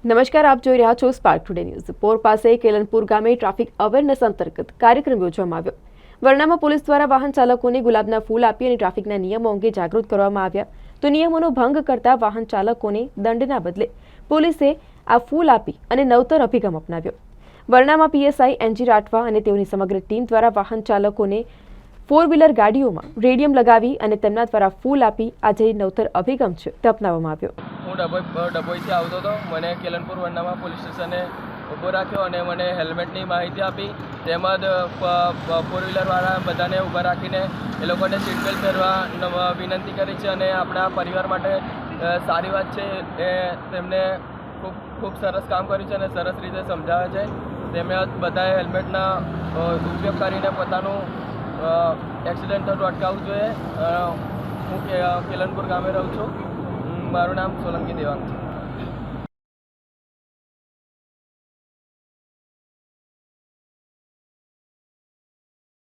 નમસ્કાર, આપ જોઈ રહ્યા છો સ્પાર્ક ટુડે ન્યૂઝ। પોર પાસે કેલનપુર ગામે ટ્રાફિક અવેરનેસ અંતર્ગત કાર્યક્રમ યોજવામાં આવ્યો। વરનામા પોલીસ દ્વારા વાહન ચાલકોને ગુલાબના ફૂલ આપી અને ટ્રાફિકના નિયમો અંગે જાગૃત કરવામાં આવ્યા। તો નિયમોનો ભંગ કરતા વાહન ચાલકોને દંડના બદલે પોલીસે આ ફૂલ આપી અને નવતર અભિગમ અપનાવ્યો। વરનામા પીએસઆઈ એનજી રાઠવા અને તેઓની સમગ્ર ટીમ દ્વારા વાહન ચાલકોને ફોર વ્હીલર ગાડીઓમાં રેડિયમ લગાવી અને તેમના દ્વારા ફૂલ આપી આ જે નવતર અભિગમ છે તે અપનાવવામાં આવ્યો। હું ડભોઈથી આવતો હતો। મને કેલનપુર વરનામા પોલીસ સ્ટેશને ઊભો રાખ્યો અને મને હેલ્મેટની માહિતી આપી। તેમજ ફોર વ્હીલરવાળા બધાને ઊભા રાખીને એ લોકોને સીટ બેલ્ટ પહેરવા વિનંતી કરી છે અને આપણા પરિવાર માટે સારી વાત છે। એ તેમને ખૂબ સરસ કામ કર્યું છે અને સરસ રીતે સમજાવે છે। તેમજ બધાએ હેલ્મેટના ઉપયોગ કરીને પોતાનું એક્સિડન્ટ થતું અટકાવવું જોઈએ। હું કેલનપુર ગામે રહું છું। મારું નામ સોલંકી દેવાંગ છે।